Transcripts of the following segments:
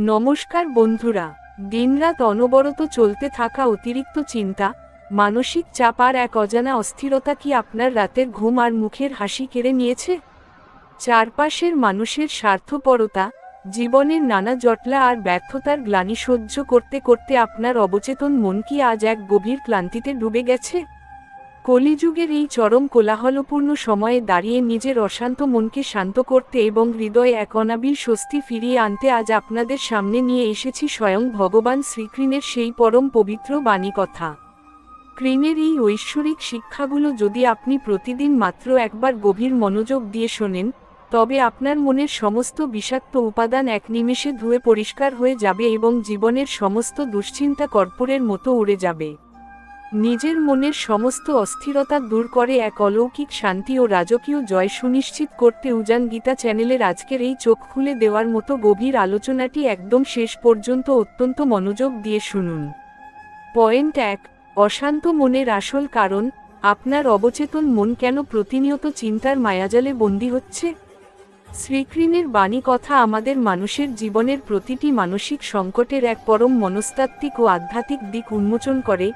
নমস্কার বন্ধুরা। দিনরাত অনবরত চলতে থাকা অতিরিক্ত চিন্তা, মানসিক চাপ আর এক অজানা অস্থিরতা কি আপনার রাতের ঘুম আর মুখের হাসি কেড়ে নিয়েছে? চারপাশের মানুষের স্বার্থপরতা, জীবনের নানা জটলা আর ব্যর্থতার গ্লানি সহ্য করতে করতে আপনার অবচেতন মন কি আজ এক গভীর ক্লান্তিতে ডুবে গেছে? কলিযুগের এই চরম কোলাহলপূর্ণ সময়ে দাঁড়িয়ে নিজের অশান্ত মনকে শান্ত করতে এবং হৃদয়ে এক অনাবিল স্বস্তি ফিরিয়ে আনতে আজ আপনাদের সামনে নিয়ে এসেছি স্বয়ং ভগবান শ্রীকৃষ্ণের সেই পরম পবিত্র বাণী কথা। কৃষ্ণের এই ঐশ্বরিক শিক্ষাগুলো যদি আপনি প্রতিদিন মাত্র একবার গভীর মনোযোগ দিয়ে শোনেন, তবে আপনার মনের সমস্ত বিষাক্ত উপাদান এক নিমেষে ধুয়ে পরিষ্কার হয়ে যাবে এবং জীবনের সমস্ত দুশ্চিন্তা কর্পূরের মতো উড়ে যাবে। নিজের মনের সমস্ত অস্থিরতা দূর করে এক অলৌকিক শান্তি ও রাজকীয় জয় সুনিশ্চিত করতে উজান গীতা চ্যানেলের আজকের এই চোখ খুলে দেওয়ার মতো গভীর আলোচনাটি একদম শেষ পর্যন্ত অত্যন্ত মনোযোগ দিয়ে শুনুন। পয়েন্ট 1, অশান্ত মনের আসল কারণ। আপনার অবচেতন মন কেন প্রতিনিয়ত চিন্তার মায়াজালে বন্দী হচ্ছে? শ্রীকৃষ্ণের বাণী কথা আমাদের মানুষের জীবনের প্রতিটি মানসিক সংকটের এক পরম মনস্তাত্ত্বিক ও আধ্যাত্মিক দিক উন্মোচন করে,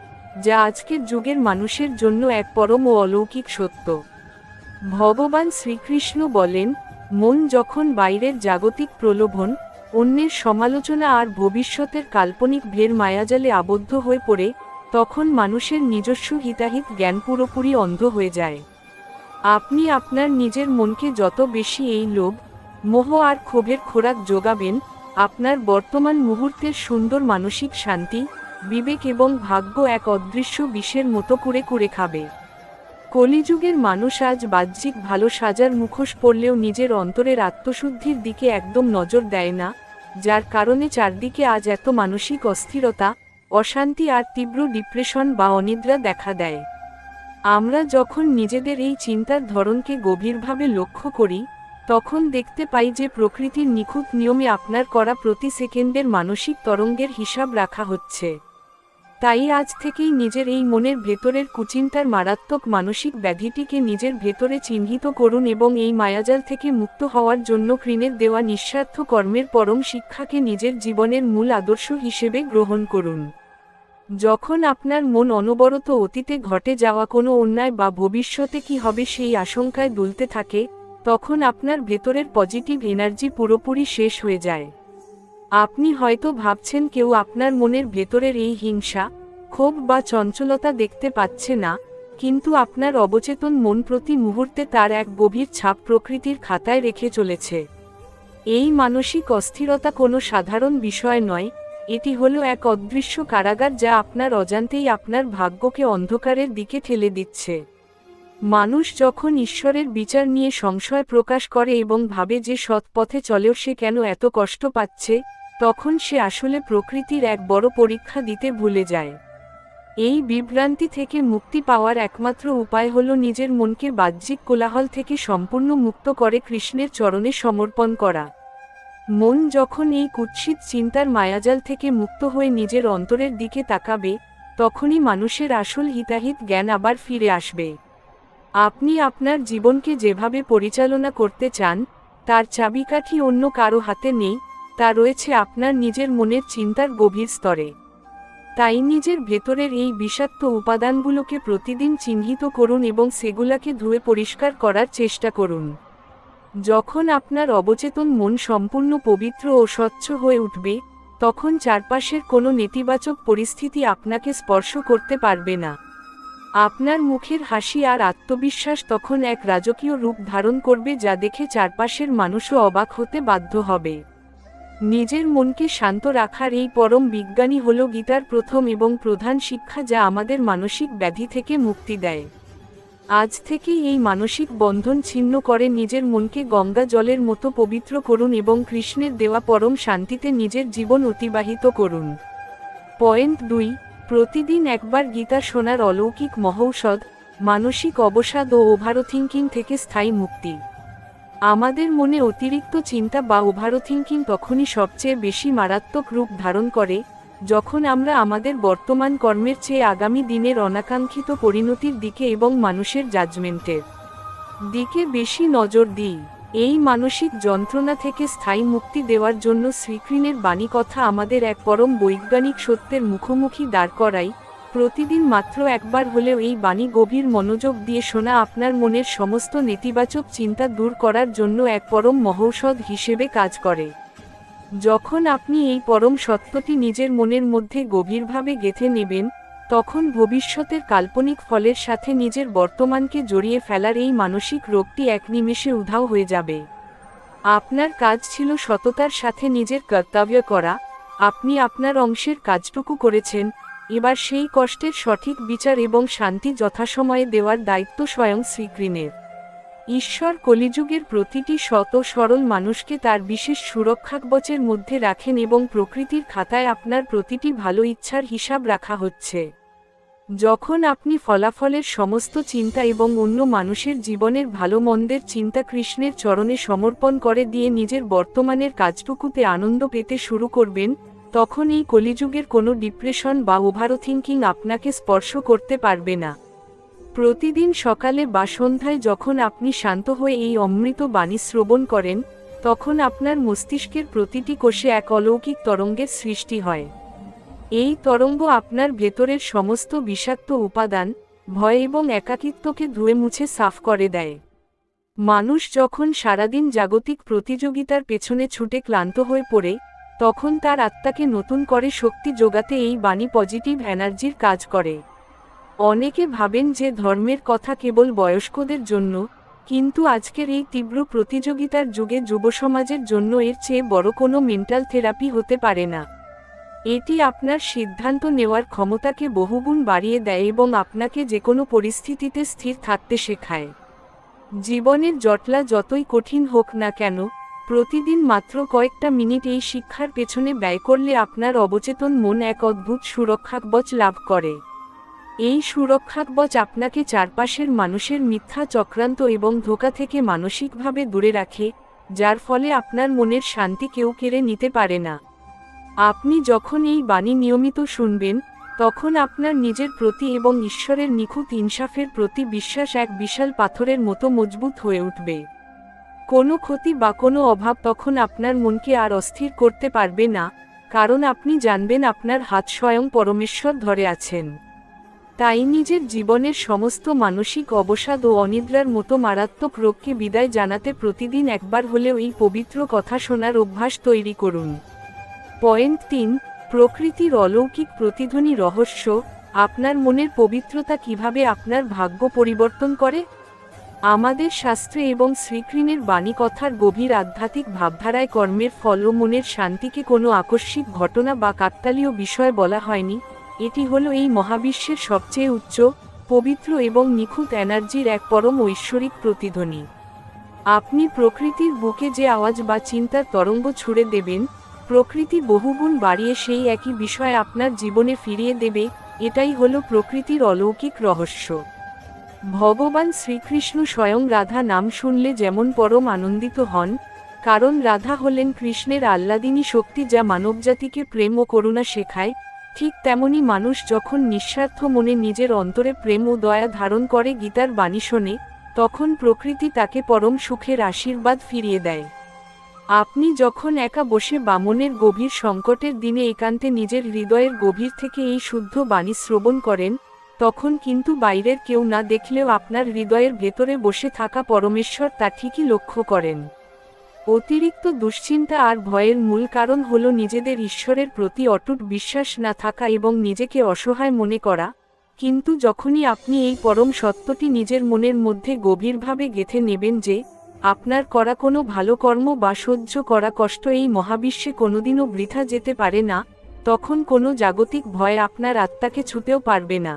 যা আজকের যুগের মানুষের জন্য এক পরম ও অলৌকিক সত্য। ভগবান শ্রীকৃষ্ণ বলেন, মন যখন বাইরের জাগতিক প্রলোভন, অন্যের সমালোচনা আর ভবিষ্যতের কাল্পনিক ভের মায়াজালে আবদ্ধ হয়ে পড়ে, তখন মানুষের নিজস্ব হিতাহিত জ্ঞান পুরোপুরি অন্ধ হয়ে যায়। আপনি আপনার নিজের মনকে যত বেশি এই লোভ, মোহ আর ক্ষোভের খোরাক যোগাবেন, আপনার বর্তমান মুহূর্তের সুন্দর মানসিক শান্তি, বিবেক এবং ভাগ্য এক অদৃশ্য বিষের মতো কুরে কুরে খাবে। কলিযুগের মানুষ আজ বাহ্যিক ভালো সাজার মুখোশ পরলেও নিজের অন্তরের আত্মশুদ্ধির দিকে একদম নজর দেয় না, যার কারণে চারদিকে আজ এত মানসিক অস্থিরতা, অশান্তি আর তীব্র ডিপ্রেশন বা অনিদ্রা দেখা দেয়। আমরা যখন নিজেদের এই চিন্তার ধরনকে গভীরভাবে লক্ষ্য করি, তখন দেখতে পাই যে প্রকৃতির নিখুঁত নিয়মে আপনার করা প্রতি সেকেন্ডের মানসিক তরঙ্গের হিসাব রাখা হচ্ছে। তাই আজ থেকেই নিজের এই মনের ভেতরের কুচিন্তার মারাত্মক মানসিক ব্যাধিটিকে নিজের ভেতরে চিহ্নিত করুন এবং এই মায়াজাল থেকে মুক্ত হওয়ার জন্য কৃষ্ণের দেওয়া নিঃস্বার্থ কর্মের পরম শিক্ষাকে নিজের জীবনের মূল আদর্শ হিসেবে গ্রহণ করুন। যখন আপনার মন অনবরত অতীতে ঘটে যাওয়া কোনো অন্যায় বা ভবিষ্যতে কি হবে সেই আশঙ্কায় দুলতে থাকে, তখন আপনার ভেতরের পজিটিভ এনার্জি পুরোপুরি শেষ হয়ে যায়। আপনি হয়তো ভাবছেন কেউ আপনার মনের ভেতরের এই হিংসা, ক্ষোভ বা চঞ্চলতা দেখতে পাচ্ছে না, কিন্তু আপনার অবচেতন মন প্রতি মুহূর্তে তার এক গভীর ছাপ প্রকৃতির খাতায় রেখে চলেছে। এই মানসিক অস্থিরতা কোনো সাধারণ বিষয় নয়, এটি হলো এক অদৃশ্য কারাগার যা আপনার অজান্তেই আপনার ভাগ্যকে অন্ধকারের দিকে ঠেলে দিচ্ছে। মানুষ যখন ঈশ্বরের বিচার নিয়ে সংশয় প্রকাশ করে এবং ভাবে যে সৎ পথে চলেও সে কেন এত কষ্ট পাচ্ছে, তখন সে আসলে প্রকৃতির এক বড় পরীক্ষা দিতে ভুলে যায়। এই বিভ্রান্তি থেকে মুক্তি পাওয়ার একমাত্র উপায় হল নিজের মনকে বাহ্যিক কোলাহল থেকে সম্পূর্ণ মুক্ত করে কৃষ্ণের চরণে সমর্পণ করা। মন যখন এই কুৎসিত চিন্তার মায়াজাল থেকে মুক্ত হয়ে নিজের অন্তরের দিকে তাকাবে, তখনই মানুষের আসল হিতাহিত জ্ঞান আবার ফিরে আসবে। আপনি আপনার জীবনকে যেভাবে পরিচালনা করতে চান, তার চাবিকাঠি অন্য কারো হাতে নেই, তা রয়েছে আপনার নিজের মনের চিন্তার গভীর স্তরে। তাই নিজের ভেতরের এই বিষাক্ত উপাদানগুলোকে প্রতিদিন চিহ্নিত করুন এবং সেগুলোকে ধুয়ে পরিষ্কার করার চেষ্টা করুন। যখন আপনার অবচেতন মন সম্পূর্ণ পবিত্র ও স্বচ্ছ হয়ে উঠবে, তখন চারপাশের কোনো নেতিবাচক পরিস্থিতি আপনাকে স্পর্শ করতে পারবে না। আপনার মুখের হাসি আর আত্মবিশ্বাস তখন এক রাজকীয় রূপ ধারণ করবে, যা দেখে চারপাশের মানুষও অবাক হতে বাধ্য হবে। নিজের মনকে শান্ত রাখার এই পরম বিজ্ঞানী হল গীতার প্রথম এবং প্রধান শিক্ষা, যা আমাদের মানসিক ব্যাধি থেকে মুক্তি দেয়। আজ থেকেই এই মানসিক বন্ধন ছিন্ন করে নিজের মনকে গঙ্গা জলের মতো পবিত্র করুন এবং কৃষ্ণের দেওয়া পরম শান্তিতে নিজের জীবন অতিবাহিত করুন। পয়েন্ট 2, প্রতিদিন একবার গীতা শোনার অলৌকিক মহৌষধ, মানসিক অবসাদ ও ওভারথিঙ্কিং থেকে স্থায়ী মুক্তি। আমাদের মনে অতিরিক্ত চিন্তা বা ওভারথিঙ্কিং তখনই সবচেয়ে বেশি মারাত্মক রূপ ধারণ করে, যখন আমরা আমাদের বর্তমান কর্মের চেয়ে আগামী দিনের অনাকাঙ্ক্ষিত পরিণতির দিকে এবং মানুষের জাজমেন্টের দিকে বেশি নজর দিই। এই মানসিক যন্ত্রণা থেকে স্থায়ী মুক্তি দেওয়ার জন্য শ্রীকৃষ্ণের বাণী কথা আমাদের এক পরম বৈজ্ঞানিক সত্যের মুখোমুখি দাঁড় করাই। প্রতিদিন মাত্র একবার হলেও এই বাণী গভীর মনোযোগ দিয়ে শোনা আপনার মনের সমস্ত নেতিবাচক চিন্তা দূর করার জন্য এক পরম মহৌষধ হিসেবে কাজ করে। যখন আপনি এই পরম সত্যটি নিজের মনের মধ্যে গভীরভাবে গেঁথে নেবেন, তখন ভবিষ্যতের কাল্পনিক ফলের সাথে নিজের বর্তমানকে জড়িয়ে ফেলার এই মানসিক রোগটি এক নিমেষে উধাও হয়ে যাবে। আপনার কাজ ছিল সততার সাথে নিজের কর্তব্য করা। আপনি আপনার অংশের কাজটুকু করেছেন, এবার সেই কষ্টের সঠিক বিচার এবং শান্তি যথাসময়ে দেওয়ার দায়িত্ব স্বয়ং শ্রীকৃষ্ণের। ঈশ্বর কলিযুগের প্রতিটি শত সরল মানুষকে তার বিশেষ সুরক্ষাকবচের মধ্যে রাখেন এবং প্রকৃতির খাতায় আপনার প্রতিটি ভালো ইচ্ছার হিসাব রাখা হচ্ছে। যখন আপনি ফলাফলের সমস্ত চিন্তা এবং অন্য মানুষের জীবনের ভালো মন্দের চিন্তা কৃষ্ণের চরণে সমর্পণ করে দিয়ে নিজের বর্তমানের কাজটুকুতে আনন্দ পেতে শুরু করবেন, তখন এই কলিযুগের কোনো ডিপ্রেশন বা ওভারথিংকিং আপনাকে স্পর্শ করতে পারবে না। প্রতিদিন সকালে বা সন্ধ্যায় যখন আপনি শান্ত হয়ে এই অমৃত বাণী শ্রবণ করেন, তখন আপনার মস্তিষ্কের প্রতিটি কোষে এক অলৌকিক তরঙ্গের সৃষ্টি হয়। এই তরঙ্গ আপনার ভেতরের সমস্ত বিষাক্ত উপাদান, ভয় এবং একাকিত্বকে ধুয়ে মুছে সাফ করে দেয়। মানুষ যখন সারাদিন জাগতিক প্রতিযোগিতার পেছনে ছুটে ক্লান্ত হয়ে পড়ে, তখন তার আত্মাকে নতুন করে শক্তি যোগাতে এই বাণী পজিটিভ এনার্জির কাজ করে। অনেকে ভাবেন যে ধর্মের কথা কেবল বয়স্কদের জন্য, কিন্তু আজকের এই তীব্র প্রতিযোগিতার যুগে যুবসমাজের জন্য এর চেয়ে বড় কোনো মেন্টাল থেরাপি হতে পারে না। এটি আপনার সিদ্ধান্ত নেওয়ার ক্ষমতাকে বহুগুণ বাড়িয়ে দেয় এবং আপনাকে যে কোনো পরিস্থিতিতে স্থির থাকতে শেখায়। জীবনের জটলা যতই কঠিন হোক না কেন, প্রতিদিন মাত্র কয়েকটা মিনিট এই শিক্ষার পেছনে ব্যয় করলে আপনার অবচেতন মন এক অদ্ভুত সুরক্ষাকবচ লাভ করে। এই সুরক্ষাকবচ আপনাকে চারপাশের মানুষের মিথ্যা চক্রান্ত এবং ধোঁকা থেকে মানসিকভাবে দূরে রাখে, যার ফলে আপনার মনের শান্তি কেউ কেড়ে নিতে পারে না। আপনি যখন এই বাণী নিয়মিত শুনবেন, তখন আপনার নিজের প্রতি এবং ঈশ্বরের নিখুঁত ইনসাফের প্রতি বিশ্বাস এক বিশাল পাথরের মতো মজবুত হয়ে উঠবে। কোনো ক্ষতি বা কোনো অভাব তখন আপনার মনকে আর অস্থির করতে পারবে না, কারণ আপনি জানবেন আপনার হাত স্বয়ং পরমেশ্বর ধরে আছেন। তাই নিজের জীবনের সমস্ত মানসিক অবসাদ ও অনিদ্রার মতো মারাত্মক রোগকে বিদায় জানাতে প্রতিদিন একবার হলেও এই পবিত্র কথা শোনার অভ্যাস তৈরি করুন। পয়েন্ট 3, প্রকৃতির অলৌকিক প্রতিধ্বনি রহস্য। আপনার মনের পবিত্রতা কিভাবে আপনার ভাগ্য পরিবর্তন করে? আমাদের শাস্ত্রে এবং শ্রীকৃষ্ণের বাণী কথার গভীর আধ্যাত্মিক ভাবধারায় কর্মের ফল ও মনের শান্তিকে কোনো আকস্মিক ঘটনা বা কাকতালীয় বিষয় বলা হয়নি। এটি হলো এই মহাবিশ্বের সবচেয়ে উচ্চ, পবিত্র এবং নিখুঁত এনার্জির এক পরম ঐশ্বরিক প্রতিধ্বনি। আপনি প্রকৃতির বুকে যে আওয়াজ বা চিন্তার তরঙ্গ ছুড়ে দেবেন, প্রকৃতি বহুগুণ বাড়িয়ে সেই একই বিষয় আপনার জীবনে ফিরিয়ে দেবে। এটাই হলো প্রকৃতির অলৌকিক রহস্য। ভগবান শ্রীকৃষ্ণ স্বয়ং রাধা নাম শুনলে যেমন পরম আনন্দিত হন, কারণ রাধা হলেন কৃষ্ণের আহ্লাদিনী শক্তি যা মানবজাতিকে প্রেম ও করুণা শেখায়, ঠিক তেমনি মানুষ যখন নিঃস্বার্থ মনে নিজের অন্তরে প্রেম ও দয়া ধারণ করে গীতার বাণী শোনে, তখন প্রকৃতি তাকে পরম সুখের আশীর্বাদ ফিরিয়ে দেয়। আপনি যখন একা বসে বা মনের গভীর সংকটের দিনে একান্তে নিজের হৃদয়ের গভীর থেকে এই শুদ্ধ বাণী শ্রবণ করেন, তখন কিন্তু বাইরের কেউ না দেখলেও আপনার হৃদয়ের ভেতরে বসে থাকা পরমেশ্বর তা ঠিকই লক্ষ্য করেন। অতিরিক্ত দুশ্চিন্তা আর ভয়ের মূল কারণ হলো নিজেদের ঈশ্বরের প্রতি অটুট বিশ্বাস না থাকা এবং নিজেকে অসহায় মনে করা। কিন্তু যখনই আপনি এই পরম সত্যটি নিজের মনের মধ্যে গভীরভাবে গেঁথে নেবেন যে আপনার করা কোনো ভালো কর্ম বা সহ্য করা কষ্ট এই মহাবিশ্বে কোনোদিনও বৃথা যেতে পারে না, তখন কোনো জাগতিক ভয় আপনার আত্মাকে ছুঁতেও পারবে না।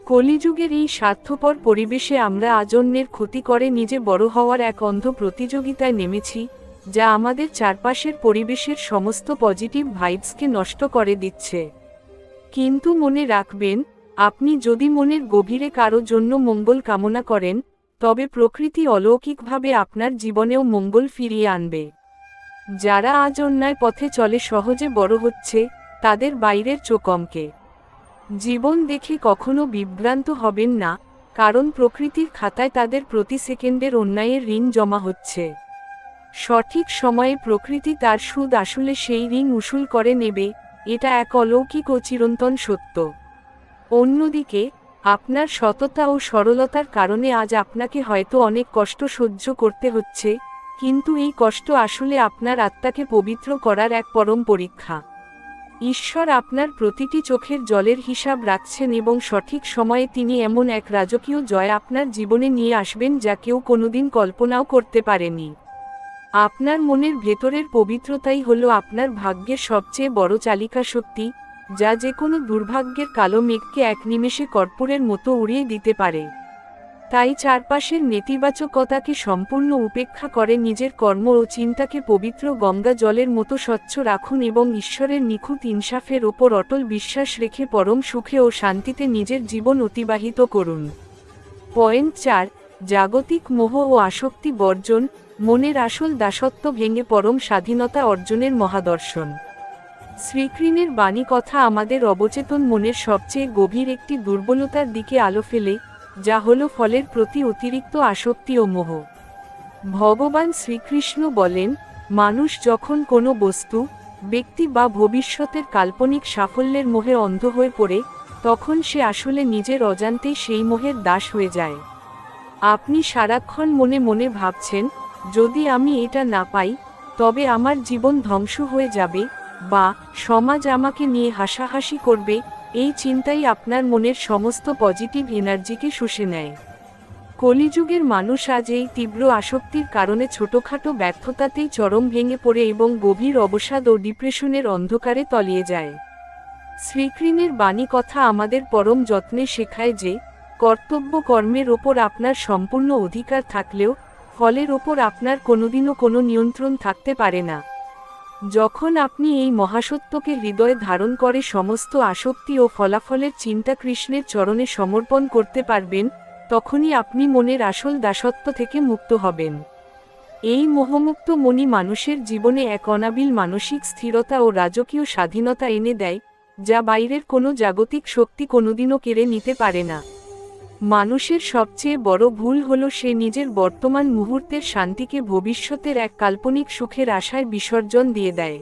কলিযুগের এই স্বার্থপর পরিবেশে আমরা আজ অন্যের ক্ষতি করে নিজে বড় হওয়ার এক অন্ধ প্রতিযোগিতায় নেমেছি, যা আমাদের চারপাশের পরিবেশের সমস্ত পজিটিভ ভাইবসকে নষ্ট করে দিচ্ছে। কিন্তু মনে রাখবেন, আপনি যদি মনের গভীরে কারো জন্য মঙ্গল কামনা করেন, তবে প্রকৃতি অলৌকিকভাবে আপনার জীবনেও মঙ্গল ফিরিয়ে আনবে। যারা আজ অন্যায় পথে চলে সহজে বড় হচ্ছে, তাদের বাইরের চোখমকে জীবন দেখে কখনো বিভ্রান্ত হবেন না, কারণ প্রকৃতির খাতায় তাদের প্রতি সেকেন্ডের অন্যায়ের ঋণ জমা হচ্ছে। সঠিক সময়ে প্রকৃতি তার সুদ আসলে সেই ঋণ উসুল করে নেবে, এটা এক অলৌকিক ও চিরন্তন সত্য। অন্যদিকে আপনার সততা ও সরলতার কারণে আজ আপনাকে হয়তো অনেক কষ্ট সহ্য করতে হচ্ছে, কিন্তু এই কষ্ট আসলে আপনার আত্মাকে পবিত্র করার এক পরম পরীক্ষা। ঈশ্বর আপনার প্রতিটি চোখের জলের হিসাব রাখছেন এবং সঠিক সময়ে তিনি এমন এক রাজকীয় জয় আপনার জীবনে নিয়ে আসবেন যা কেউ কোনোদিন কল্পনাও করতে পারেনি। আপনার মনের ভেতরের পবিত্রতাই হলো আপনার ভাগ্যের সবচেয়ে বড় চালিকা শক্তি, যা যে কোনো দুর্ভাগ্যের কালো মেঘকে এক নিমেষে কর্পূরের মতো উড়িয়ে দিতে পারে। তাই চারপাশের নেতিবাচকতাকে সম্পূর্ণ উপেক্ষা করে নিজের কর্ম ও চিন্তাকে পবিত্র গঙ্গা জলের মতো স্বচ্ছ রাখুন এবং ঈশ্বরের নিখুঁত ইনসাফের ওপর অটল বিশ্বাস রেখে পরম সুখে ও শান্তিতে নিজের জীবন অতিবাহিত করুন। পয়েন্ট 4, জাগতিক মোহ ও আসক্তি বর্জন, মনের আসল দাসত্ব ভেঙে পরম স্বাধীনতা অর্জনের মহাদর্শন। শ্রীকৃষ্ণের বাণী কথা আমাদের অবচেতন মনের সবচেয়ে গভীর একটি দুর্বলতার দিকে আলো ফেলে, যা হলো ফলের প্রতি অতিরিক্ত আসক্তি ও মোহ। ভগবান শ্রীকৃষ্ণ বলেন, মানুষ যখন কোনো বস্তু, ব্যক্তি বা ভবিষ্যতের কাল্পনিক সাফল্যের মোহে অন্ধ হয়ে পড়ে, তখন সে আসলে নিজের অজান্তেই সেই মোহের দাস হয়ে যায়। আপনি সারাক্ষণ মনে মনে ভাবছেন, যদি আমি এটা না পাই তবে আমার জীবন ধ্বংস হয়ে যাবে, বা সমাজ আমাকে নিয়ে হাসাহাসি করবে। এই চিন্তাই আপনার মনের সমস্ত পজিটিভ এনার্জিকে শুষে নেয়। কলিযুগের মানুষ আজ এই তীব্র আসক্তির কারণে ছোটখাটো ব্যর্থতাতেই চরম ভেঙে পড়ে এবং গভীর অবসাদ ও ডিপ্রেশনের অন্ধকারে তলিয়ে যায়। শ্রীকৃষ্ণের বাণী কথা আমাদের পরম যত্নে শেখায় যে, কর্তব্য কর্মের ওপর আপনার সম্পূর্ণ অধিকার থাকলেও ফলের ওপর আপনার কোনোদিনও কোনো নিয়ন্ত্রণ থাকতে পারে না। যখন আপনি এই মহাসত্যকে হৃদয়ে ধারণ করে সমস্ত আসক্তি ও ফলাফলের চিন্তা কৃষ্ণের চরণে সমর্পণ করতে পারবেন, তখনই আপনি মনের আসল দাসত্ব থেকে মুক্ত হবেন। এই মোহমুক্ত মনই মানুষের জীবনে এক অনাবিল মানসিক স্থিরতা ও রাজকীয় স্বাধীনতা এনে দেয়, যা বাইরের কোনো জাগতিক শক্তি কোনোদিনও কেড়ে নিতে পারে না। মানুষের সবচেয়ে বড় ভুল হলো সে নিজের বর্তমান মুহূর্তের শান্তিকে ভবিষ্যতের এক কাল্পনিক সুখের আশায় বিসর্জন দিয়ে দেয়।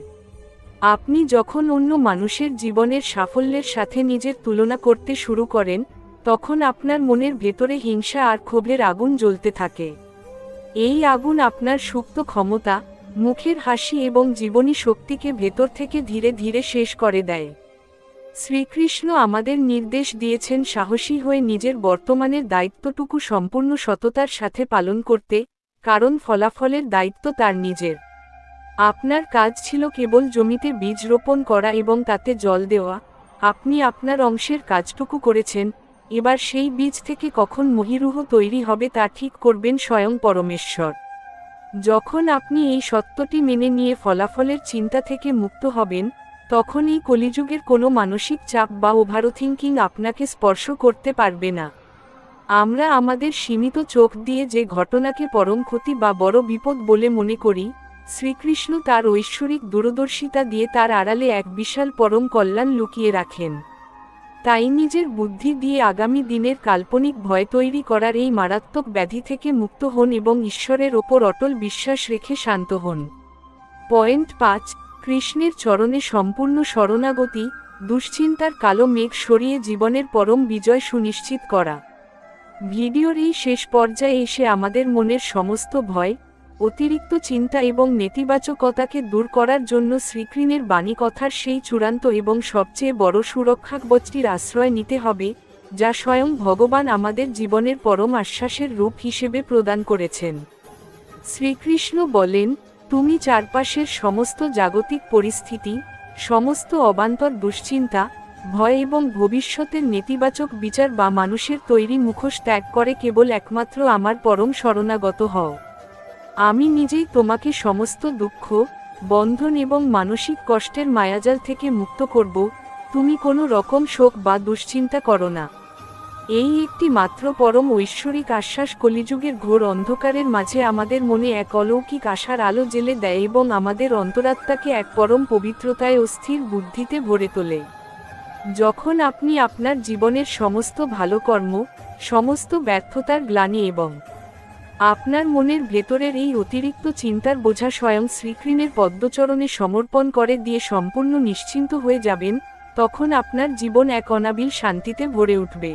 আপনি যখন অন্য মানুষের জীবনের সাফল্যের সাথে নিজের তুলনা করতে শুরু করেন, তখন আপনার মনের ভেতরে হিংসা আর ক্ষোভের আগুন জ্বলতে থাকে। এই আগুন আপনার সুপ্ত ক্ষমতা, মুখের হাসি এবং জীবনী শক্তিকে ভেতর থেকে ধীরে ধীরে শেষ করে দেয়। শ্রীকৃষ্ণ আমাদের নির্দেশ দিয়েছেন সাহসী হয়ে নিজের বর্তমানের দায়িত্বটুকু সম্পূর্ণ সততার সাথে পালন করতে, কারণ ফলাফলের দায়িত্ব তার নিজের। আপনার কাজ ছিল কেবল জমিতে বীজ রোপণ করা এবং তাতে জল দেওয়া। আপনি আপনার অংশের কাজটুকু করেছেন, এবার সেই বীজ থেকে কখন মহীরুহ তৈরি হবে তা ঠিক করবেন স্বয়ং পরমেশ্বর। যখন আপনি এই সত্যটি মেনে নিয়ে ফলাফলের চিন্তা থেকে মুক্ত হবেন, তখন এই কলিযুগের কোনো মানসিক চাপ বা ওভারথিংকিং আপনাকে স্পর্শ করতে পারবে না। আমরা আমাদের সীমিত চোখ দিয়ে যে ঘটনাকে পরম ক্ষতি বা বড় বিপদ বলে মনে করি, শ্রীকৃষ্ণ তার ঐশ্বরিক দূরদর্শিতা দিয়ে তার আড়ালে এক বিশাল পরম কল্যাণ লুকিয়ে রাখেন। তাই নিজের বুদ্ধি দিয়ে আগামী দিনের কাল্পনিক ভয় তৈরি করার এই মারাত্মক ব্যাধি থেকে মুক্ত হন এবং ঈশ্বরের ওপর অটল বিশ্বাস রেখে শান্ত হন। পয়েন্ট 5, কৃষ্ণের চরণে সম্পূর্ণ শরণাগতি, দুশ্চিন্তার কালো মেঘ সরিয়ে জীবনের পরম বিজয় সুনিশ্চিত করা। ভিডিওর এই শেষ পর্যায়ে এসে আমাদের মনের সমস্ত ভয়, অতিরিক্ত চিন্তা এবং নেতিবাচকতাকে দূর করার জন্য শ্রীকৃষ্ণের বাণী কথার সেই চূড়ান্ত এবং সবচেয়ে বড় সুরক্ষাকবচটির আশ্রয় নিতে হবে, যা স্বয়ং ভগবান আমাদের জীবনের পরম আশ্বাসের রূপ হিসেবে প্রদান করেছেন। শ্রীকৃষ্ণ বলেন, তুমি চারপাশের সমস্ত জাগতিক পরিস্থিতি, সমস্ত অবান্তর দুশ্চিন্তা, ভয় এবং ভবিষ্যতের নেতিবাচক বিচার বা মানুষের তৈরি মুখোশ ত্যাগ করে কেবল একমাত্র আমার পরম শরণাগত হও। আমি নিজেই তোমাকে সমস্ত দুঃখ, বন্ধন এবং মানসিক কষ্টের মায়াজাল থেকে মুক্ত করব, তুমি কোনো রকম শোক বা দুশ্চিন্তা করো না। এই একটি মাত্র পরম ঐশ্বরিক আশ্বাস কলিযুগের ঘোর অন্ধকারের মাঝে আমাদের মনে এক অলৌকিক আশার আলো জ্বেলে দেয় এবং আমাদের অন্তরাত্মাকে এক পরম পবিত্রতায় ও স্থির বুদ্ধিতে ভরে তোলে। যখন আপনি আপনার জীবনের সমস্ত ভালো কর্ম, সমস্ত ব্যর্থতার গ্লানি এবং আপনার মনের ভেতরের এই অতিরিক্ত চিন্তার বোঝা স্বয়ং শ্রীকৃষ্ণের পদ্মচরণে সমর্পণ করে দিয়ে সম্পূর্ণ নিশ্চিন্ত হয়ে যাবেন, তখন আপনার জীবন এক অনাবিল শান্তিতে ভরে উঠবে।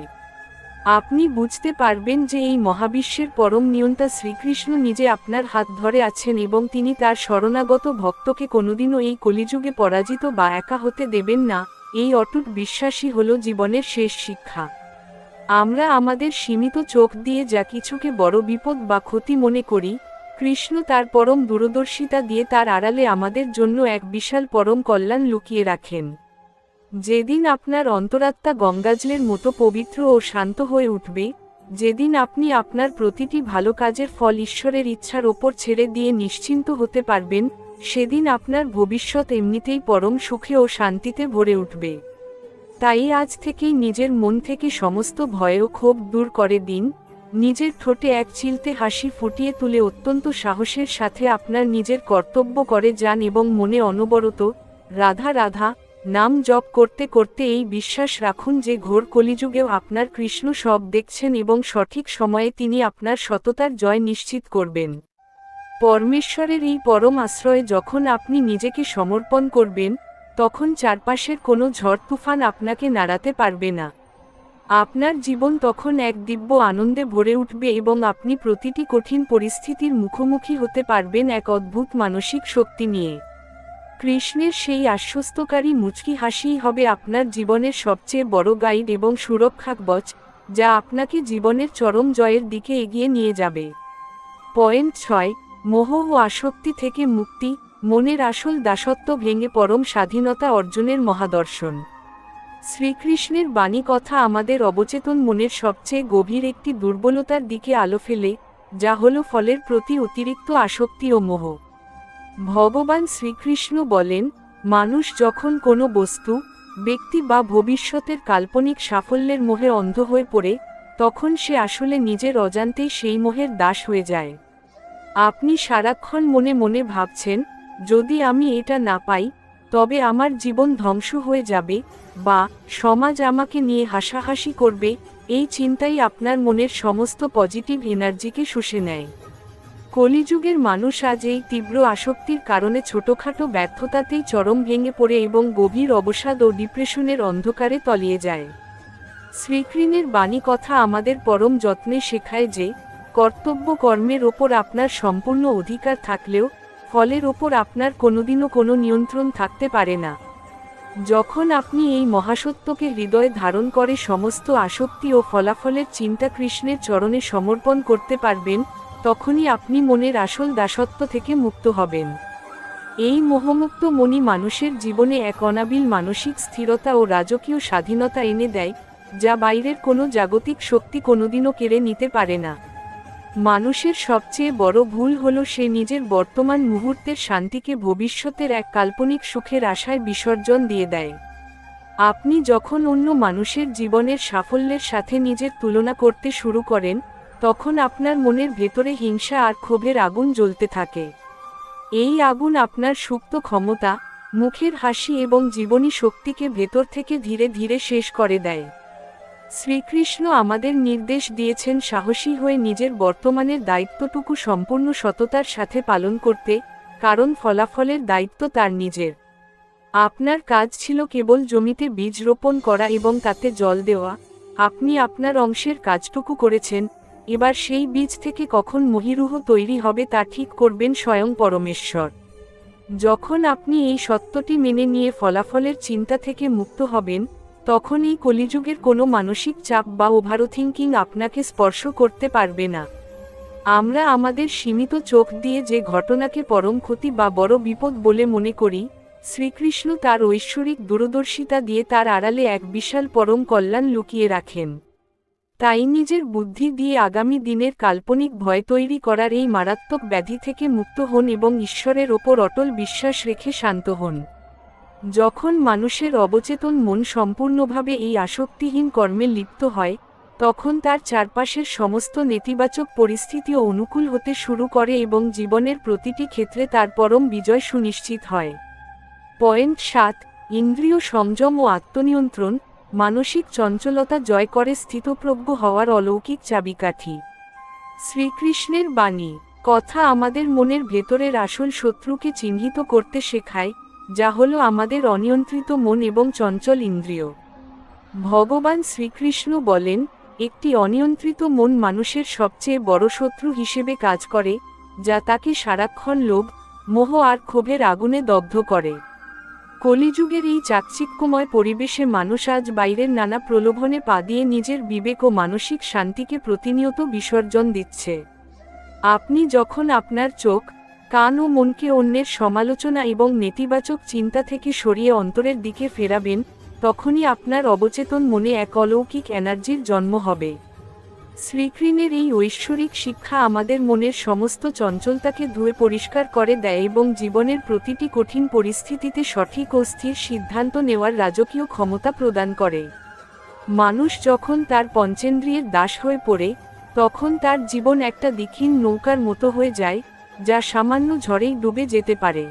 আপনি বুঝতে পারবেন যে এই মহাবিশ্বের পরম নিয়ন্তা শ্রীকৃষ্ণ নিজে আপনার হাত ধরে আছেন এবং তিনি তার শরণাগত ভক্তকে কোনোদিনও এই কলিযুগে পরাজিত বা একা হতে দেবেন না। এই অটুট বিশ্বাসই হল জীবনের শেষ শিক্ষা। আমরা আমাদের সীমিত চোখ দিয়ে যা কিছুকে বড় বিপদ বা ক্ষতি মনে করি, কৃষ্ণ তার পরম দূরদর্শিতা দিয়ে তার আড়ালে আমাদের জন্য এক বিশাল পরম কল্যাণ লুকিয়ে রাখেন। যেদিন আপনার অন্তরাত্মা গঙ্গাজলের মতো পবিত্র ও শান্ত হয়ে উঠবে, যেদিন আপনি আপনার প্রতিটি ভালো কাজের ফল ঈশ্বরের ইচ্ছার ওপর ছেড়ে দিয়ে নিশ্চিন্ত হতে পারবেন, সেদিন আপনার ভবিষ্যৎ এমনিতেই পরম সুখে ও শান্তিতে ভরে উঠবে। তাই আজ থেকেই নিজের মন থেকে সমস্ত ভয় ও ক্ষোভ দূর করে দিন, নিজের ঠোঁটে এক চিলতে হাসি ফুটিয়ে তুলে অত্যন্ত সাহসের সাথে আপনার নিজের কর্তব্য করে যান এবং মনে অনবরত রাধা রাধা নাম জপ করতে করতে এই বিশ্বাস রাখুন যে ঘোর কলিযুগেও আপনার কৃষ্ণ সব দেখছেন এবং সঠিক সময়ে তিনি আপনার সততার জয় নিশ্চিত করবেন। পরমেশ্বরের এই পরম আশ্রয়ে যখন আপনি নিজেকে সমর্পণ করবেন, তখন চারপাশের কোনো ঝড় তুফান আপনাকে নাড়াতে পারবে না। আপনার জীবন তখন এক দিব্য আনন্দে ভরে উঠবে এবং আপনি প্রতিটি কঠিন পরিস্থিতির মুখোমুখি হতে পারবেন এক অদ্ভুত মানসিক শক্তি নিয়ে। কৃষ্ণের সেই আশ্বস্তকারী মুচকি হাসিই হবে আপনার জীবনের সবচেয়ে বড় গাইড এবং সুরক্ষা কবচ, যা আপনাকে জীবনের চরম জয়ের দিকে এগিয়ে নিয়ে যাবে। পয়েন্ট 6, মোহ ও আসক্তি থেকে মুক্তি, মনের আসল দাসত্ব ভেঙে পরম স্বাধীনতা অর্জনের মহাদর্শন। শ্রীকৃষ্ণের বাণী কথা আমাদের অবচেতন মনের সবচেয়ে গভীর একটি দুর্বলতার দিকে আলো ফেলে, যা হল ফলের প্রতি অতিরিক্ত আসক্তি ও মোহ। ভগবান শ্রীকৃষ্ণ বলেন, মানুষ যখন কোনো বস্তু, ব্যক্তি বা ভবিষ্যতের কাল্পনিক সাফল্যের মোহে অন্ধ হয়ে পড়ে, তখন সে আসলে নিজের অজান্তেই সেই মোহের দাস হয়ে যায়। আপনি সারাক্ষণ মনে মনে ভাবছেন, যদি আমি এটা না পাই, তবে আমার জীবন ধ্বংস হয়ে যাবে, বা সমাজ আমাকে নিয়ে হাসাহাসি করবে। এই চিন্তাই আপনার মনের সমস্ত পজিটিভ এনার্জিকে শুষে নেয়। কলিযুগের মানুষ আজ এই তীব্র আসক্তির কারণে ছোটখাটো ব্যর্থতাতেই চরম ভেঙে পড়ে এবং গভীর অবসাদ ও ডিপ্রেশনের অন্ধকারে তলিয়ে যায়। শ্রীকৃষ্ণের বাণী কথা আমাদের পরম যত্নে শেখায় যে, কর্তব্য কর্মের ওপর আপনার সম্পূর্ণ অধিকার থাকলেও ফলের ওপর আপনার কোনোদিনও কোনো নিয়ন্ত্রণ থাকতে পারে না। যখন আপনি এই মহাসত্যকে হৃদয়ে ধারণ করে সমস্ত আসক্তি ও ফলাফলের চিন্তা কৃষ্ণের চরণে সমর্পণ করতে পারবেন, তখনই আপনি মনের আসল দাসত্ব থেকে মুক্ত হবেন। এই মোহমুক্ত মনই মানুষের জীবনে এক অনাবিল মানসিক স্থিরতা ও রাজকীয় স্বাধীনতা এনে দেয়, যা বাইরের কোনো জাগতিক শক্তি কোনোদিনও কেড়ে নিতে পারে না। মানুষের সবচেয়ে বড় ভুল হল সে নিজের বর্তমান মুহূর্তের শান্তিকে ভবিষ্যতের এক কাল্পনিক সুখের আশায় বিসর্জন দিয়ে দেয়। আপনি যখন অন্য মানুষের জীবনের সাফল্যের সাথে নিজের তুলনা করতে শুরু করেন, তখন আপনার মনের ভেতরে হিংসা আর ক্ষোভের আগুন জ্বলতে থাকে। এই আগুন আপনার সুপ্ত ক্ষমতা, মুখের হাসি এবং জীবনী শক্তিকে ভেতর থেকে ধীরে ধীরে শেষ করে দেয়। শ্রীকৃষ্ণ আমাদের নির্দেশ দিয়েছেন সাহসী হয়ে নিজের বর্তমানের দায়িত্বটুকু সম্পূর্ণ সততার সাথে পালন করতে, কারণ ফলাফলের দায়িত্ব তার নিজের। আপনার কাজ ছিল কেবল জমিতে বীজ রোপণ করা এবং তাতে জল দেওয়া। আপনি আপনার অংশের কাজটুকু করেছেন, এবার সেই বীজ থেকে কখন মহীরুহ তৈরি হবে তা ঠিক করবেন স্বয়ং পরমেশ্বর। যখন আপনি এই সত্যটি মেনে নিয়ে ফলাফলের চিন্তা থেকে মুক্ত হবেন, তখন এই কলিযুগের কোনো মানসিক চাপ বা ওভারথিংকিং আপনাকে স্পর্শ করতে পারবে না। আমরা আমাদের সীমিত চোখ দিয়ে যে ঘটনাকে পরম ক্ষতি বা বড় বিপদ বলে মনে করি, শ্রীকৃষ্ণ তার ঐশ্বরিক দূরদর্শিতা দিয়ে তার আড়ালে এক বিশাল পরম কল্যাণ লুকিয়ে রাখেন। তাই নিজের বুদ্ধি দিয়ে আগামী দিনের কাল্পনিক ভয় তৈরি করার এই মারাত্মক ব্যাধি থেকে মুক্ত হন এবং ঈশ্বরের ওপর অটল বিশ্বাস রেখে শান্ত হন। যখন মানুষের অবচেতন মন সম্পূর্ণভাবে এই আসক্তিহীন কর্মে লিপ্ত হয়, তখন তার চারপাশের সমস্ত নেতিবাচক পরিস্থিতিও অনুকূল হতে শুরু করে এবং জীবনের প্রতিটি ক্ষেত্রে তার পরম বিজয় সুনিশ্চিত হয়। পয়েন্ট 7, ইন্দ্রিয় সংযম ও আত্মনিয়ন্ত্রণ, মানসিক চঞ্চলতা জয় করে স্থিতপ্রজ্ঞ হওয়ার অলৌকিক চাবিকাঠি। শ্রীকৃষ্ণের বাণী কথা আমাদের মনের ভেতরের আসল শত্রুকে চিহ্নিত করতে শেখায়, যা হলো আমাদের অনিয়ন্ত্রিত মন এবং চঞ্চল ইন্দ্রিয়। ভগবান শ্রীকৃষ্ণ বলেন, একটি অনিয়ন্ত্রিত মন মানুষের সবচেয়ে বড় শত্রু হিসেবে কাজ করে, যা তাকে সারাক্ষণ লোভ, মোহ আর ক্ষোভের আগুনে দগ্ধ করে। কলিযুগের এই চাকচিক্যময় পরিবেশে মানুষ আজ বাইরের নানা প্রলোভনে পা দিয়ে নিজের বিবেক ও মানসিক শান্তিকে প্রতিনিয়ত বিসর্জন দিচ্ছে। আপনি যখন আপনার চোখ, কান ও মনকে অন্যের সমালোচনা এবং নেতিবাচক চিন্তা থেকে সরিয়ে অন্তরের দিকে ফেরাবেন, তখনই আপনার অবচেতন মনে এক অলৌকিক এনার্জির জন্ম হবে। শ্রীকৃষ্ণের এই ঐশ্বরিক শিক্ষা আমাদের মনের সমস্ত চঞ্চলতাকে ধুয়ে পরিষ্কার করে দেয় এবং জীবনের প্রতিটি কঠিন পরিস্থিতিতে সঠিক ও স্থির সিদ্ধান্ত নেওয়ার রাজকীয় ক্ষমতা প্রদান করে। মানুষ যখন তার পঞ্চেন্দ্রিয়ের দাস হয়ে পড়ে, তখন তার জীবন একটা দিকহীন নৌকার মতো হয়ে যায়, যা সামান্য ঝড়েই ডুবে যেতে পারে।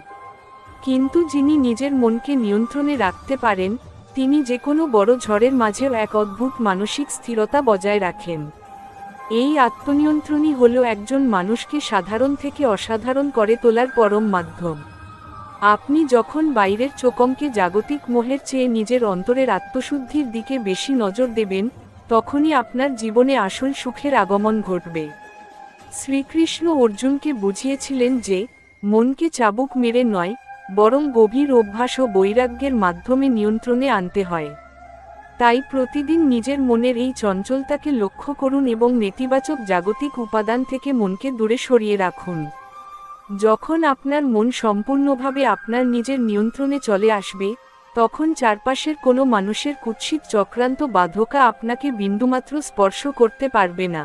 কিন্তু যিনি নিজের মনকে নিয়ন্ত্রণে রাখতে পারেন, তিনি যে কোনো বড় ঝড়ের মাঝেও এক অদ্ভুত মানসিক স্থিরতা বজায় রাখেন। এই আত্মনিয়ন্ত্রণই হল একজন মানুষকে সাধারণ থেকে অসাধারণ করে তোলার পরম মাধ্যম। আপনি যখন বাইরের চোখকে জাগতিক মোহের চেয়ে নিজের অন্তরের আত্মশুদ্ধির দিকে বেশি নজর দেবেন, তখনই আপনার জীবনে আসল সুখের আগমন ঘটবে। শ্রীকৃষ্ণ অর্জুনকে বুঝিয়েছিলেন যে, মনকে চাবুক মেরে নয়, বরং গভীর অভ্যাস ও বৈরাগ্যের মাধ্যমে নিয়ন্ত্রণে আনতে হয়। তাই প্রতিদিন নিজের মনের এই চঞ্চলতাকে লক্ষ্য করুন এবং নেতিবাচক জাগতিক উপাদান থেকে মনকে দূরে সরিয়ে রাখুন। যখন আপনার মন সম্পূর্ণভাবে আপনার নিজের নিয়ন্ত্রণে চলে আসবে, তখন চারপাশের কোনো মানুষের কুৎসিত চক্রান্ত বা ধোঁকা আপনাকে বিন্দুমাত্র স্পর্শ করতে পারবে না।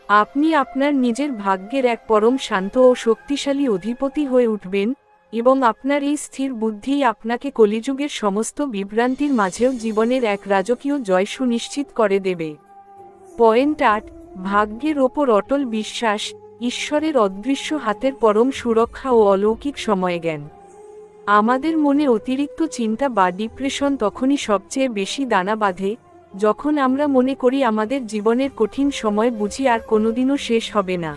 আপনি আপনার নিজের ভাগ্যের এক পরম শান্ত ও শক্তিশালী অধিপতি হয়ে উঠবেন, এবং আপনার এই স্থির বুদ্ধিই আপনাকে কলিযুগের সমস্ত বিভ্রান্তির মাঝেও জীবনের এক রাজকীয় জয় সুনিশ্চিত করে দেবে। পয়েন্ট 8, ভাগ্যের ওপর অটল বিশ্বাস, ঈশ্বরের অদৃশ্য হাতের পরম সুরক্ষা ও অলৌকিক সময়জ্ঞান। আমাদের মনে অতিরিক্ত চিন্তা বা ডিপ্রেশন তখনই সবচেয়ে বেশি দানা বাঁধে, যখন আমরা মনে করি আমাদের জীবনের কঠিন সময় বুঝি আর কোনোদিনও শেষ হবে না।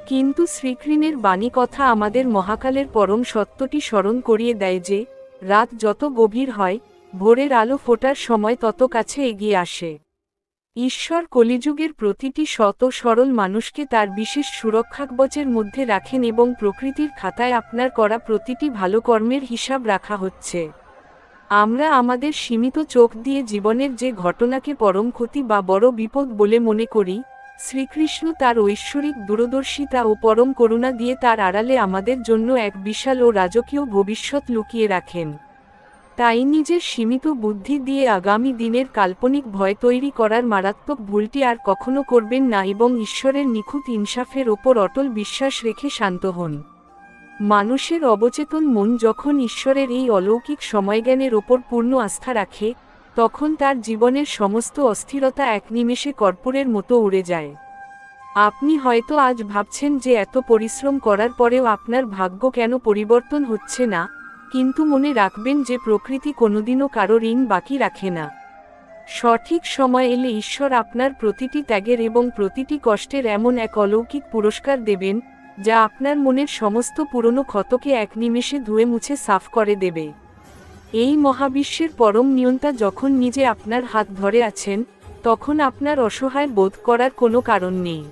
কিন্তু শ্রীকৃষ্ণের বাণী কথা আমাদের মহাকালের পরম সত্যটি স্মরণ করিয়ে দেয় যে, রাত যত গভীর হয়, ভোরের আলো ফোটার সময় তত কাছে এগিয়ে আসে। ঈশ্বর কলিযুগের প্রতিটি সৎ ও সরল মানুষকে তার বিশেষ সুরক্ষাকবচের মধ্যে রাখেন এবং প্রকৃতির খাতায় আপনার করা প্রতিটি ভালো কর্মের হিসাব রাখা হচ্ছে। আমরা আমাদের সীমিত চোখ দিয়ে জীবনের যে ঘটনাকে পরম ক্ষতি বা বড় বিপদ বলে মনে করি, শ্রীকৃষ্ণ তার ঐশ্বরিক দূরদর্শিতা ও পরম করুণা দিয়ে তার আড়ালে আমাদের জন্য এক বিশাল ও রাজকীয় ভবিষ্যৎ লুকিয়ে রাখেন। তাই নিজের সীমিত বুদ্ধি দিয়ে আগামী দিনের কাল্পনিক ভয় তৈরি করার মারাত্মক ভুলটি আর কখনো করবেন না এবং ঈশ্বরের নিখুঁত ইনসাফের ওপর অটল বিশ্বাস রেখে শান্ত হন। মানুষের অবচেতন মন যখন ঈশ্বরের এই অলৌকিক সময়জ্ঞানের ওপর পূর্ণ আস্থা রাখে, তখন তার জীবনের সমস্ত অস্থিরতা এক নিমেষে কর্পূরের মতো উড়ে যায়। আপনি হয়তো আজ ভাবছেন যে এত পরিশ্রম করার পরেও আপনার ভাগ্য কেন পরিবর্তন হচ্ছে না, কিন্তু মনে রাখবেন যে প্রকৃতি কোনোদিনও কারো ঋণ বাকি রাখে না। সঠিক সময় এলে ঈশ্বর আপনার প্রতিটি ত্যাগের এবং প্রতিটি কষ্টের এমন এক অলৌকিক পুরস্কার দেবেন, যা আপনার মনের সমস্ত পুরনো ক্ষতকে এক নিমেষে ধুয়ে মুছে সাফ করে দেবে। এই মহাবিশ্বের পরম নিয়ন্তা যখন নিজে আপনার হাত ধরে আছেন, তখন আপনার অসহায় বোধ করার কোনো কারণ নেই।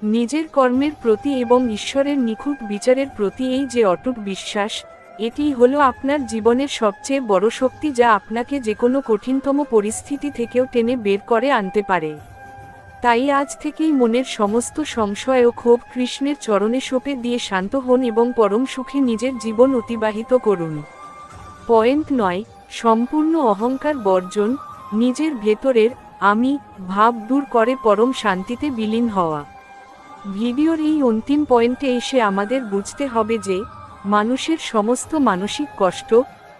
নিজের কর্মের প্রতি এবং ঈশ্বরের নিখুঁত বিচারের প্রতি এই যে অটুট বিশ্বাস, এটিই হলো আপনার জীবনের সবচেয়ে বড় শক্তি, যা আপনাকে যে কোনো কঠিনতম পরিস্থিতি থেকেও টেনে বের করে আনতে পারে। তাই আজ থেকেই মনের সমস্ত সংশয় ও ক্ষোভ কৃষ্ণের চরণে সঁপে দিয়ে শান্ত হন এবং পরম সুখে নিজের জীবন অতিবাহিত করুন। পয়েন্ট 9, সম্পূর্ণ অহংকার বর্জন, নিজের ভেতরের আমি ভাব দূর করে পরম শান্তিতে বিলীন হওয়া। ভিডিওর এই অন্তিম পয়েন্টে এসে আমাদের বুঝতে হবে যে, মানুষের সমস্ত মানসিক কষ্ট,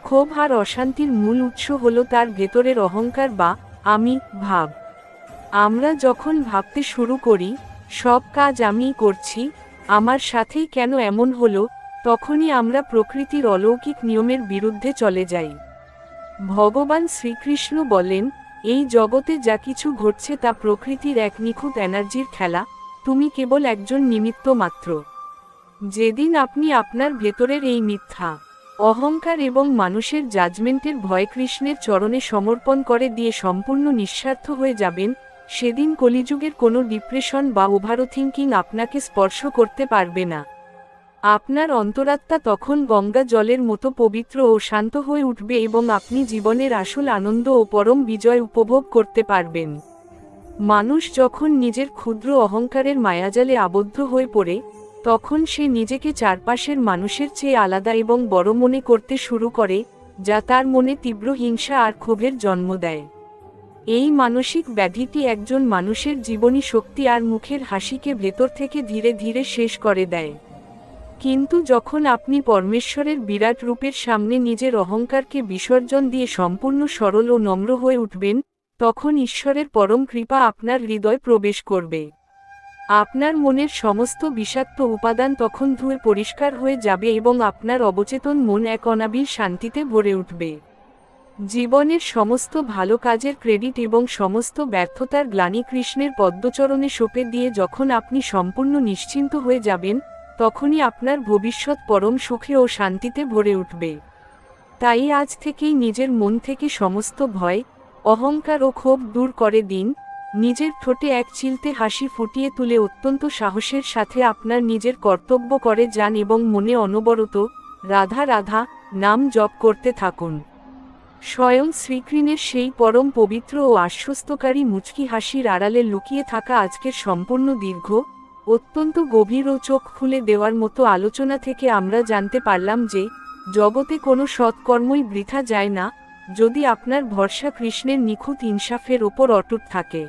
ক্ষোভ আর অশান্তির মূল উৎস হল তার ভেতরের অহংকার বা আমি ভাব। আমরা যখন ভাবতে শুরু করি, সব কাজ আমিই করছি, আমার সাথেই কেন এমন হলো, তখনই আমরা প্রকৃতির অলৌকিক নিয়মের বিরুদ্ধে চলে যাই। ভগবান শ্রীকৃষ্ণ বলেন, এই জগতে যা কিছু ঘটছে তা প্রকৃতির এক নিখুঁত এনার্জির খেলা, তুমি কেবল একজন নিমিত্ত মাত্র। যেদিন আপনি আপনার ভেতরের এই মিথ্যা অহংকার এবং মানুষের জাজমেন্টের ভয় কৃষ্ণের চরণে সমর্পণ করে দিয়ে সম্পূর্ণ নিঃস্বার্থ হয়ে যাবেন, সেদিন কলিযুগের কোনো ডিপ্রেশন বা ওভারথিংকিং আপনাকে স্পর্শ করতে পারবে না। আপনার অন্তরাত্মা তখন গঙ্গা জলের মতো পবিত্র ও শান্ত হয়ে উঠবে এবং আপনি জীবনের আসল আনন্দ ও পরম বিজয় উপভোগ করতে পারবেন। মানুষ যখন নিজের ক্ষুদ্র অহংকারের মায়াজালে আবদ্ধ হয়ে পড়ে, তখন সে নিজেকে চারপাশের মানুষের চেয়ে আলাদা এবং বড় মনে করতে শুরু করে, যা তার মনে তীব্র হিংসা আর ক্ষোভের জন্ম দেয়। এই মানসিক ব্যাধিটি একজন মানুষের জীবনী শক্তি আর মুখের হাসিকে ভেতর থেকে ধীরে ধীরে শেষ করে দেয়। কিন্তু যখন আপনি পরমেশ্বরের বিরাট রূপের সামনে নিজের অহংকারকে বিসর্জন দিয়ে সম্পূর্ণ সরল ও নম্র হয়ে উঠবেন, তখন ঈশ্বরের পরম কৃপা আপনার হৃদয় প্রবেশ করবে। আপনার মনের সমস্ত বিষাক্ত উপাদান তখন ধুয়ে পরিষ্কার হয়ে যাবে এবং আপনার অবচেতন মন এক অনাবিল শান্তিতে ভরে উঠবে। জীবনের সমস্ত ভালো কাজের ক্রেডিট এবং সমস্ত ব্যর্থতার গ্লানি কৃষ্ণের পদ্মচরণে সঁপে দিয়ে যখন আপনি সম্পূর্ণ নিশ্চিন্ত হয়ে যাবেন, তখনই আপনার ভবিষ্যৎ পরম সুখে ও শান্তিতে ভরে উঠবে। তাই আজ থেকেই নিজের মন থেকে সমস্ত ভয়, অহংকার ও ক্ষোভ দূর করে দিন। নিজের ঠোঁটে এক চিলতে হাসি ফুটিয়ে তুলে অত্যন্ত সাহসের সাথে আপনার নিজের কর্তব্য করে যান এবং মনে অনবরত রাধা রাধা নাম জপ করতে থাকুন। স্বয়ং শ্রীকৃষ্ণের সেই পরম পবিত্র ও আশ্বস্তকারী মুচকি হাসির আড়ালে লুকিয়ে থাকা আজকের সম্পূর্ণ দীর্ঘ, অত্যন্ত গভীর ও চোখ খুলে দেওয়ার মতো আলোচনা থেকে আমরা জানতে পারলাম যে জগতে কোনো সৎকর্মই বৃথা যায় না, যদি আপনার ভরসা কৃষ্ণের নিখুঁত ইনসাফের ওপর অটুট থাকে।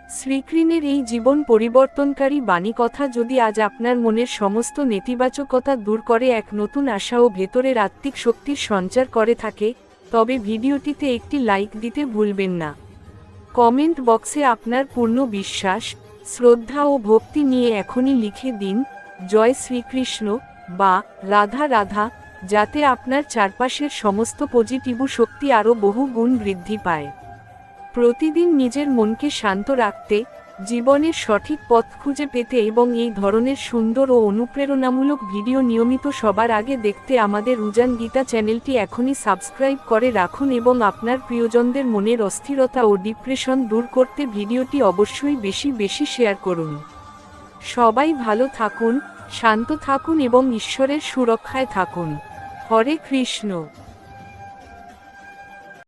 শ্রীকৃষ্ণের এই জীবন পরিবর্তনকারী বাণী কথা যদি আজ আপনার মনের সমস্ত নেতিবাচকতা দূর করে এক নতুন আশা ও ভেতরের আত্মিক শক্তির সঞ্চার করে থাকে, তবে ভিডিওটিতে একটি লাইক দিতে ভুলবেন না। কমেন্ট বক্সে আপনার পূর্ণ বিশ্বাস, শ্রদ্ধা ও ভক্তি নিয়ে এখনই লিখে দিন জয় শ্রীকৃষ্ণ বা রাধা রাধা, যাতে আপনার চারপাশের সমস্ত পজিটিভ শক্তি আরও বহু গুণ বৃদ্ধি পায়। প্রতিদিন নিজের মনকে শান্ত রাখতে, জীবনের সঠিক পথ খুঁজে পেতে এবং এই ধরনের সুন্দর ও অনুপ্রেরণামূলক ভিডিও নিয়মিত সবার আগে দেখতে আমাদের উজান গীতা চ্যানেলটি এখনই সাবস্ক্রাইব করে রাখুন এবং আপনার প্রিয়জনদের মনের অস্থিরতা ও ডিপ্রেশন দূর করতে ভিডিওটি অবশ্যই বেশি বেশি শেয়ার করুন। সবাই ভালো থাকুন, শান্ত থাকুন এবং ঈশ্বরের সুরক্ষায় থাকুন। হরে কৃষ্ণ।